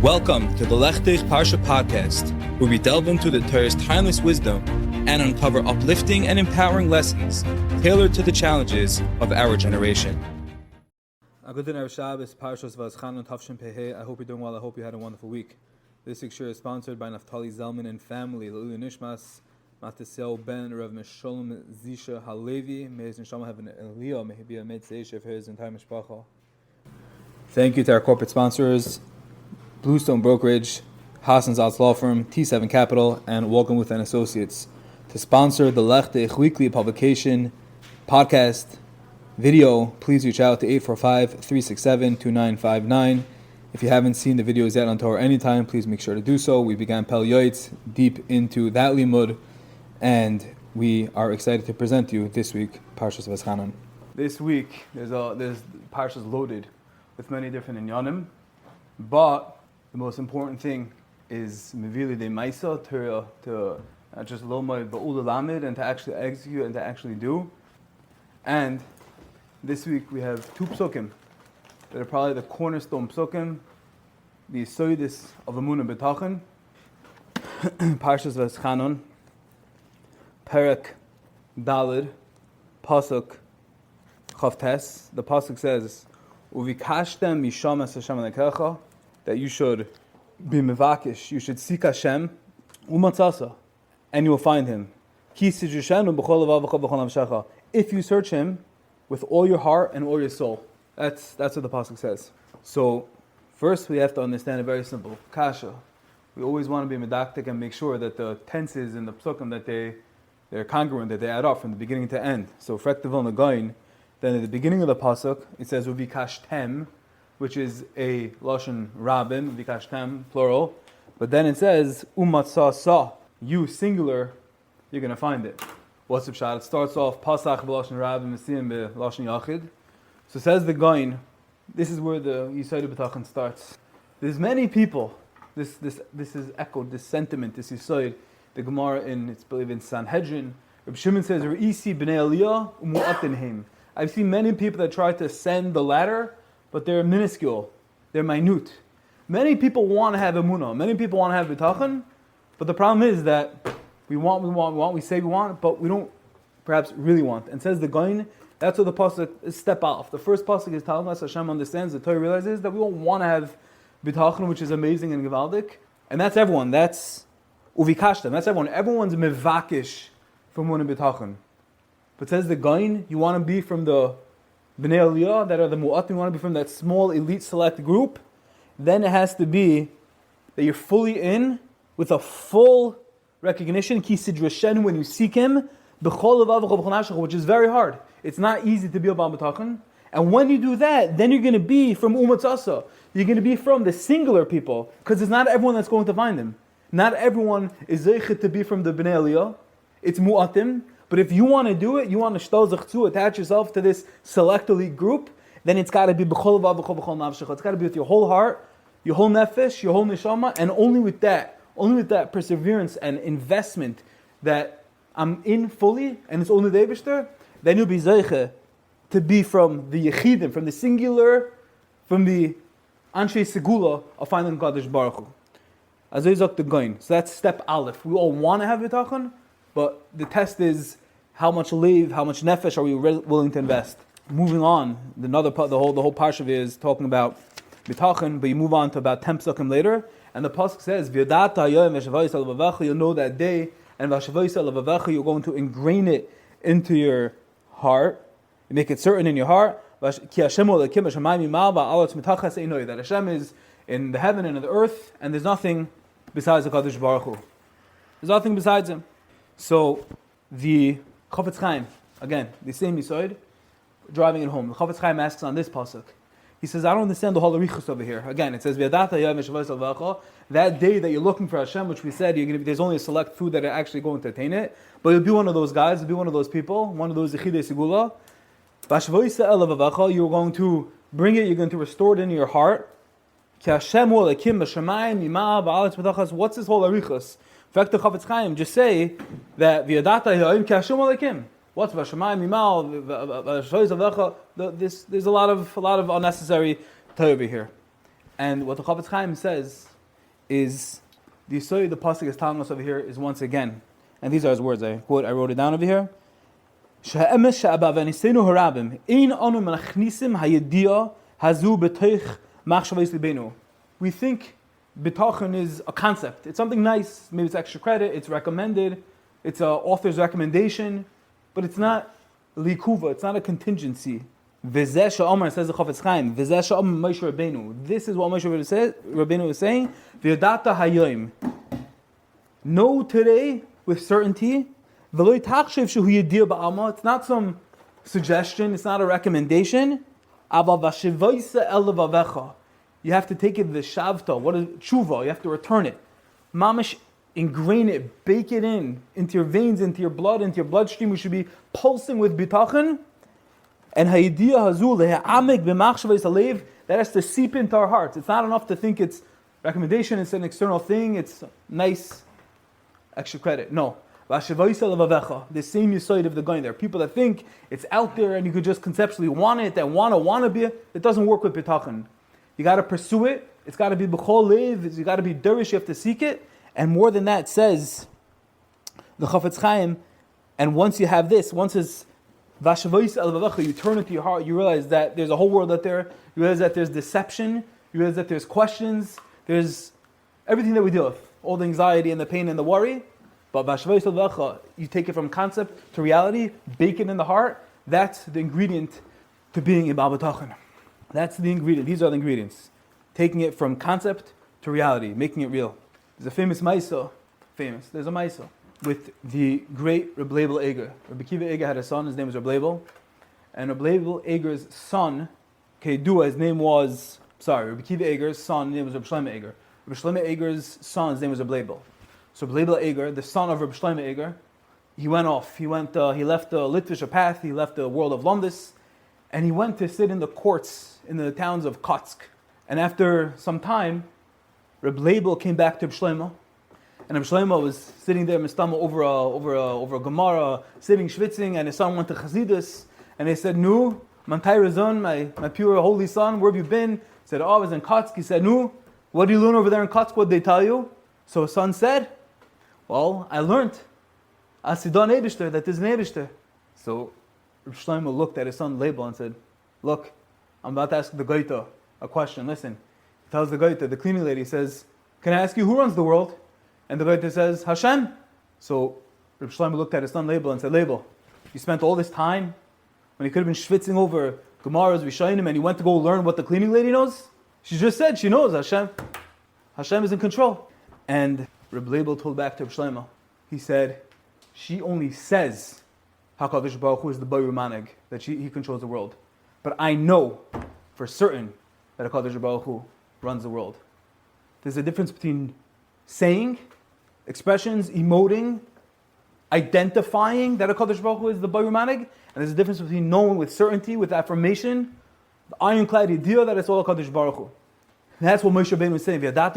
Welcome to the Lechtich Parsha podcast, where we delve into the Torah's timeless wisdom and uncover uplifting and empowering lessons tailored to the challenges of our generation. Good dinner, Shabbos, Parshas Va'eschanan, Tafshin Pehei. I hope you're doing well. I hope you had a wonderful week. This week's shir is sponsored by Naftali Zalman and family. Elul Nishmas, Matisyahu Ben, Rav Mesholem Zisha Halevi. May his neshama have an Eliyah. May he be a Metzeish for his entire mishpacha. Thank you to our corporate sponsors, Bluestone Brokerage, Hassan's Alts Law Firm, T7 Capital, and Welcome With Associates to sponsor the Lechtich weekly publication, podcast, video. Please reach out to 845-367-2959. If you haven't seen the videos yet on Torah anytime, please make sure to do so. We began Pel Yoitz deep into that limud, and we are excited to present to you this week Parshas Va'eschanan. This week there's Parshas loaded with many different inyanim, but the most important thing is Mevili de Maisa to not just lomad ba'ul lamed, and to actually execute and to actually do. And this week we have two psukim that are probably the cornerstone psukim, the soidis of emunah bitachon. Parshas Va'eschanan, Perek Dalid, pasuk Chavtes. The pasuk says, "Uvikashtem mishamas Hashem lekecha," that you should be mevakish, you should seek Hashem, umatzasa, and you will find Him. Ki sijushenu b'chol levavecha b'chol nafshecha. If you search Him with all your heart and all your soul. That's what the pasuk says. So, first we have to understand it very simple. Kasha. We always want to be medactic and make sure that the tenses in the psukim, that they're congruent, that they add up from the beginning to end. So, frek the Vilna Gaon, then at the beginning of the pasuk, it says uvikashtem, which is a lashon rabin, vikashtem, plural. But then it says umatzasa, you singular, you're going to find it. What's the pshat? It starts off pasach b'lashon rabin, mesiyim b'lashon yachid. So says the Gaon, this is where the Yisod bitachon starts. There's many people. This is echoed, this sentiment, this Yisod. The Gemara it's believed in Sanhedrin. Reb Shimon says, "Re'isi b'nei Aliyah umu'atinheim." I've seen many people that try to ascend the ladder, but they're minuscule, they're minute. Many people want to have emunah, many people want to have bitachon, but the problem is that we say we want, but we don't perhaps really want. And says the Gaon, that's what the pasuk is step off. The first pasuk is telling us Hashem understands, the Torah realizes that we don't want to have bitachon, which is amazing and gevaldik, and that's everyone. That's uvikashtem. That's everyone. Everyone's mevakish from one bitachon. But says the Gaon, you want to be from the Bnei Aliyah, that are the mu'atim, you want to be from that small elite select group, then it has to be that you're fully in with a full recognition, ki sidrashen, when you seek Him, which is very hard. It's not easy to be about bitachon. And when you do that, then you're going to be from umatzasa. You're going to be from the singular people, because it's not everyone that's going to find Him. Not everyone is zeichet to be from the Bnei Aliyah. It's mu'atim. But if you want to do it, you want to shtal zachtu, attach yourself to this select elite group, then it's got to be b'chol vav b'chol nafshecha. It's got to be with your whole heart, your whole nefesh, your whole neshama, and only with that perseverance and investment that I'm in fully, and it's only the Eibishter, then you'll be zeiche to be from the yechidim, from the singular, from the anshe segula of finding Kadosh Baruch Hu. Azay the Gaon. So that's step aleph. We all want to have bitachon, but the test is how much leiv, how much nefesh are we willing to invest. Moving on, the whole parsha is talking about bitachon, but you move on to about 10 psukim later, and the pasuk says, "V'yadata hayom v'shavayis levavecha," you'll know that day, and v'shavayis levavecha, you're going to ingrain it into your heart, you make it certain in your heart. Ki Hashem olekim b'shamayim imal v'aretz mitachas einoi, that Hashem is in the heaven and in the earth, and there's nothing besides the Kadosh Baruch Hu. There's nothing besides Him. So the Chafetz Chaim, again, the same Yisod, driving it home. The Chafetz Chaim asks on this pasuk. He says, I don't understand the whole arichus over here. Again, it says, that day that you're looking for Hashem, which we said, there's only a select few that are actually going to attain it, but you'll be one of those guys, you'll be one of those people, one of those Yechidei Segula. You're going to bring it, you're going to restore it in your heart. What's this whole arichus? In fact, the Chafetz Chaim just say that what's Vashamayim Mimal? There's a lot of unnecessary Torah over here. And what the Chafetz Chaim says is the Yisod the pasuk is telling us over here is once again, and these are his words. I wrote it down over here. She'emes she'abav anisenu harabim ein anu menachnisim hayediah hazu b'toich machshavos libenu. We think bitachon is a concept. It's something nice. Maybe it's extra credit. It's recommended. It's an author's recommendation, but it's not likuva. It's not a contingency. V'zeh she'omar, says the Chafetz Chaim. V'zeh she'omar Moshe Rabbeinu. This is what Moshe Rabbeinu is saying. V'yadata hayoim. Know today with certainty. V'lo yitachshev shehu yediyah ba'alma. It's not some suggestion. It's not a recommendation. Aval v'shivoyse el levavecha. You have to take it the shavta. What is tshuva? You have to return it. Mamish, ingrain it, bake it into your veins, into your blood, into your bloodstream. We should be pulsing with bitachon. And hayidiyah hazul le'amek b'machshavos halev, that has to seep into our hearts. It's not enough to think it's recommendation. It's an external thing. It's nice, extra credit. No. The same Yisod of the going there. People that think it's out there and you could just conceptually want it and want to be it. It doesn't work with bitachon. You got to pursue it. It's got to be b'chol lev. You got to be derish. You have to seek it. And more than that, says the Chafetz Chaim. And once you have this, once it's v'ashavois el v'avacha, you turn it to your heart. You realize that there's a whole world out there. You realize that there's deception. You realize that there's questions. There's everything that we deal with, all the anxiety and the pain and the worry. But v'ashavois el v'avacha, you take it from concept to reality, bake it in the heart. That's the ingredient to being a bitachon. That's the ingredient. These are the ingredients. Taking it from concept to reality, making it real. There's a famous maisa. There's a maisa with the great Rebbe Leibele Eiger. Rebbe Eiger had a son. His name was Rebbe Leibele. And Rebbe Leibele Eiger's son, his name was, Rebbe Eiger's son, his name was Rebbe Shlomo Eiger. Rebbe Shlomo Eiger's son's name was Rebbe Leibele. So Rebbe Leibele Eiger, the son of Rebbe Shlomo Eiger, he went off. He left the Litvisha path. He left the world of Lomdus. And he went to sit in the courts in the towns of Kotzk. And after some time, Rebbe Leibele came back to Rebbe Shlomo. And Rebbe Shlomo was sitting there, Mistama, over a Gemara, sitting, schwitzing, and his son went to Chazidus. And they said, "Nu, Mantai Razon, my pure holy son, where have you been?" He said, "Oh, I was in Kotzk." He said, "Nu, what did you learn over there in Kotzk? What did they tell you?" So his son said, "Well, I learned, Asidon Eibishter, that there's an Eibishter." So Rebbe Shlomo looked at his son Leibele and said, "Look, I'm about to ask the Goita a question. Listen." He tells the Goita, the cleaning lady, says, "Can I ask you who runs the world?" And the Goita says, "Hashem." So Rebbe Shlomo looked at his son Leibele and said, "Leibele, you spent all this time when he could have been schwitzing over Gemaras, Rishonim, and you went to go learn what the cleaning lady knows? She just said she knows Hashem. Hashem is in control." And Rebbe Leibele told back to Rebbe Shlomo, he said, "She only says HaKadosh Baruch Hu is the Boyer Maneg, that he controls the world. But I know for certain that HaKadosh Baruch Hu runs the world." There's a difference between saying, expressions, emoting, identifying that HaKadosh Baruch Hu is the Boyer Maneg, and there's a difference between knowing with certainty, with affirmation, the ironclad idea that it's all HaKadosh Baruch Hu. And that's what Moshe Rabbeinu was saying. These are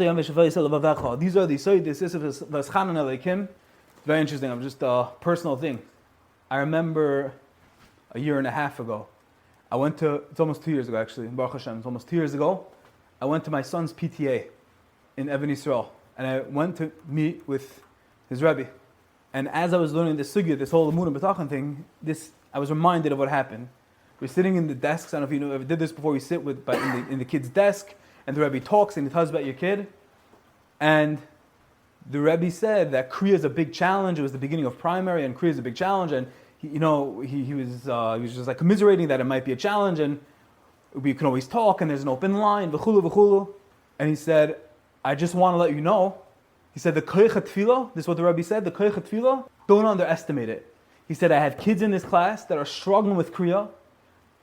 the Yisod, this is Vaeschanan Elokim. It's very interesting. I'm just a personal thing. I remember a year and a half ago, it's almost 2 years ago actually, Baruch Hashem, it's almost 2 years ago, I went to my son's PTA in Even Yisrael, and I went to meet with his Rebbe. And as I was learning this sugya, this whole emunah bitachon thing, I was reminded of what happened. We're sitting in the desks, I don't know if you ever did this before, you sit in the kid's desk, and the Rebbe talks and he tells about your kid. And the Rebbe said that Kriya is a big challenge. It was the beginning of primary, and Kriya is a big challenge. And he was just like commiserating that it might be a challenge, and we can always talk, and there's an open line, v'chulu v'chulu. And he said, "I just want to let you know." He said, "The koich tefillah." This is what the Rebbe said. The koich tefillah. Don't underestimate it. He said, "I have kids in this class that are struggling with Kriya.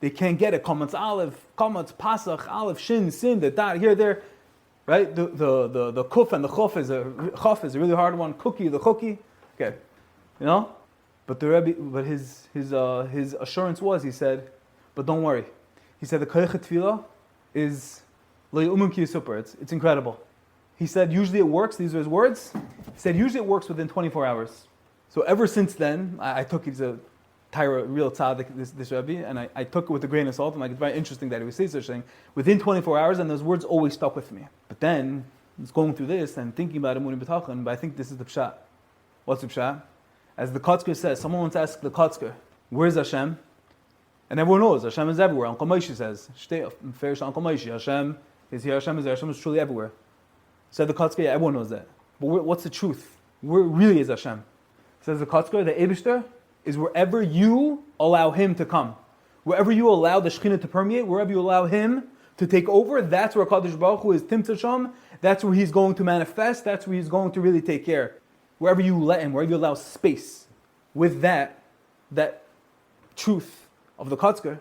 They can't get it. Kamatz aleph, kamatz pasach, aleph shin, sin, the dot here, there." Right? The kuf and the chof is a really hard one. The cookie. Okay. You know? But the Rebbe, his assurance was, he said, "But don't worry." He said the koich tefillah is lo yu'min ki yisupar. It's incredible. He said usually it works, these are his words. He said usually it works within 24 hours. So ever since then, I took it as a real tzaddik, this Rebbe, and I took it with a grain of salt. I'm like, it's very interesting that he would say such a thing. Within 24 hours, and those words always stuck with me. But then, is going through this and thinking about emunah and bitachon, but I think this is the pshat. What's the pshat? As the Kotzk says, someone wants to ask the Kotzk, where's Hashem? And everyone knows, Hashem is everywhere. Uncle Moshe says, Uncle Moshe, Hashem is here, Hashem is there, Hashem is truly everywhere. Said the Kotzk, yeah, everyone knows that. But what's the truth? Where really is Hashem? Says the Kotzk, the Eibishter is wherever you allow Him to come. Wherever you allow the Shekhinah to permeate, wherever you allow Him to take over, that's where Kadosh Baruch Hu is Timtzasham, that's where He's going to manifest, that's where He's going to really take care. Wherever you let Him, wherever you allow space with that truth of the Kotzk,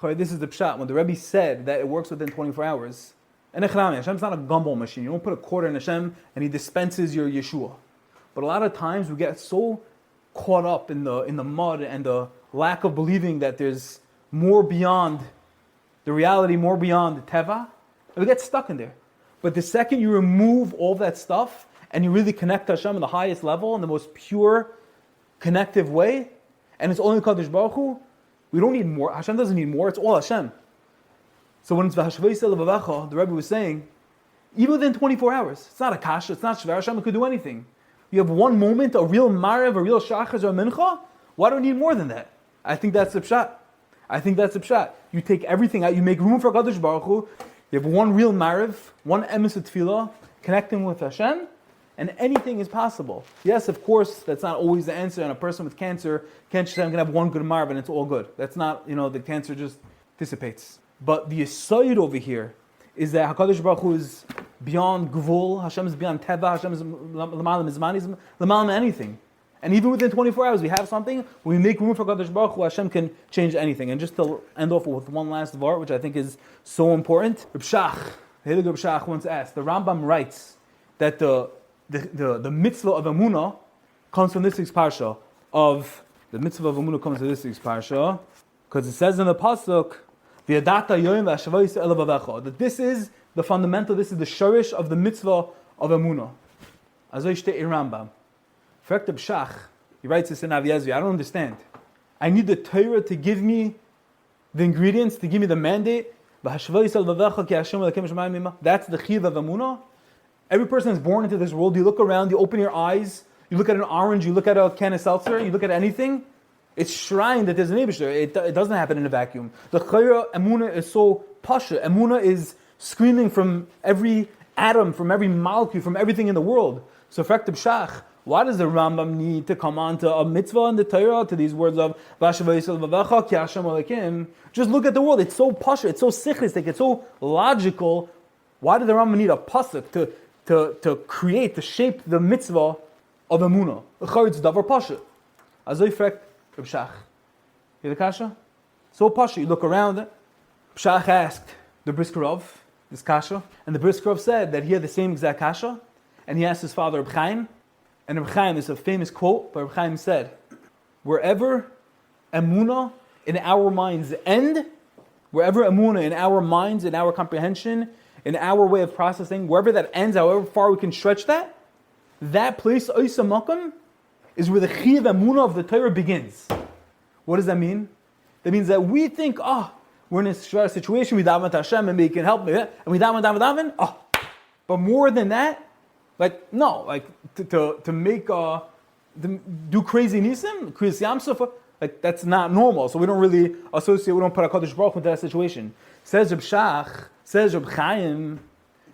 this is the pshat. When the Rebbe said that it works within 24 hours, and Hashem's not a gumball machine. You don't put a quarter in Hashem and He dispenses your Yeshua. But a lot of times we get so caught up in the mud and the lack of believing that there's more beyond the reality, more beyond the teva, and we get stuck in there. But the second you remove all that stuff and you really connect to Hashem in the highest level, in the most pure, connective way, and it's only Kadosh Baruch Hu, we don't need more. Hashem doesn't need more. It's all Hashem. So when it's Vaeschanan, the Rebbe was saying, even within 24 hours, it's not a kasha, it's not shver, Hashem could do anything. You have one moment, a real marev, a real shachar, or a mincha, why do we need more than that? I think that's the pshat. You take everything out, you make room for Kadosh Baruch Hu, you have one real marev, one emes tefillah, connecting with Hashem, and anything is possible. Yes, of course, that's not always the answer, and a person with cancer can't just say, I'm going to have one good marv and it's all good. That's not, the cancer just dissipates. But the aside over here is that HaKadosh Baruch Hu is beyond gvul, Hashem is beyond teva, Hashem is l'malam mizman, he's l'malam anything. And even within 24 hours, we have something, when we make room for HaKadosh Baruch Hu, Hashem can change anything. And just to end off with one last var, which I think is so important, Reb Shach once asked, the Rambam writes that the mitzvah of emunah comes from this week's parsha. Because it says in the pasuk, that this is the fundamental, this is the shorish of the mitzvah of emunah. Azoi shtei Rambam. Reb Shach, he writes this in Aviyazvi, I don't understand. I need the Torah to give me the ingredients, to give me the mandate. That's the chiv of emunah. Every person is born into this world. You look around, you open your eyes, you look at an orange, you look at a can of seltzer, you look at anything. It's shrined that there's an Eibishter. It doesn't happen in a vacuum. The chayra emunah is so pasha. Emunah is screaming from every atom, from every molecule, from everything in the world. So Reb Shach, why does the Rambam need to come on to a mitzvah in the Torah, to these words of Va'eschanan ki Hashem Elokim? Just look at the world. It's so pasha, it's so sichristic, it's so logical. Why did the Rambam need a pasuk to create, to shape the mitzvah of emunah? It's davar pasha. Azoi frek Reb Shach. Hear the kasha? So pasha. You look around. Shach asked the Briskerov this kasha, and the Briskerov said that he had the same exact kasha, and he asked his father Reb Chaim, and Reb Chaim is a famous quote, but Reb Chaim said, wherever emunah in our minds end, wherever emunah in our minds, in our comprehension, in our way of processing, wherever that ends, however far we can stretch that place, Oisa Makam, is where the chiv emunah of the Torah begins. What does that mean? That means that we think, we're in a situation, we daven to Hashem and He can help me, and we daven, but more than that, to make, to do crazy nisim, crazy yamsuf, that's not normal. So we don't really associate, we don't put HaKadosh Baruch Hu into that situation. Says Reb Shach, says Reb Chaim,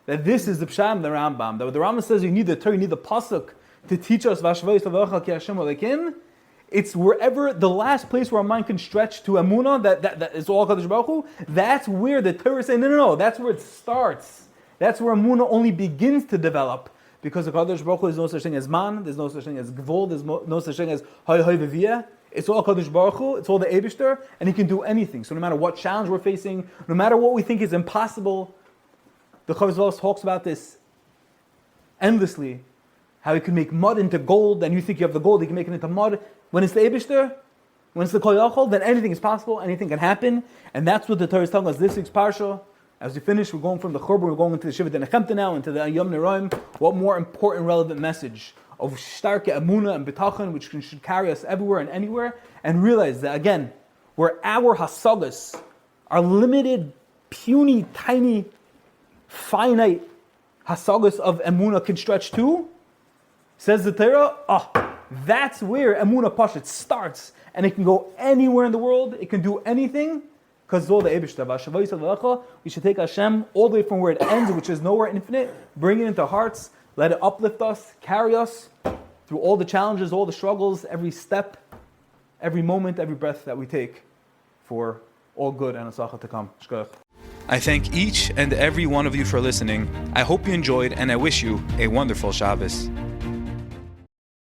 that this is the pshat of the Rambam. That the Rambam says you need the Torah, you need the pasuk to teach us Vaeschanan ki Hashem Elokim. It's wherever the last place where our mind can stretch to emunah, that is all Kadosh Baruch Hu. That's where the Torah is saying no. That's where it starts. That's where emunah only begins to develop. Because the Kadosh Baruch Hu, there's no such thing as man, there's no such thing as gvul, there's no such thing as hay v'viyah. It's all Kadosh Baruch Hu, it's all the Eibishter, and He can do anything. So no matter what challenge we're facing, no matter what we think is impossible, the Chafetz Chaim talks about this endlessly. How He can make mud into gold, and you think you have the gold, He can make it into mud. When it's the Eibishter, when it's the Kol Yachol, then anything is possible, anything can happen. And that's what the Torah is telling us this week's Parsha. As we finish, we're going from the Churban, we're going into the Shivat Nechemta now, into the Yom Neraim. What more important, relevant message of starke emunah and bitachon, which should carry us everywhere and anywhere, and realize that, again, where our hasagas, our limited, puny, tiny, finite hasagas of emunah can stretch to? Says the Torah, that's where emunah pashut starts. And it can go anywhere in the world. It can do anything. Because we should take Hashem all the way from where it ends, which is nowhere infinite, bring it into our hearts, let it uplift us, carry us through all the challenges, all the struggles, every step, every moment, every breath that we take for all good and asacha to come. Shkoyach. I thank each and every one of you for listening. I hope you enjoyed, and I wish you a wonderful Shabbos.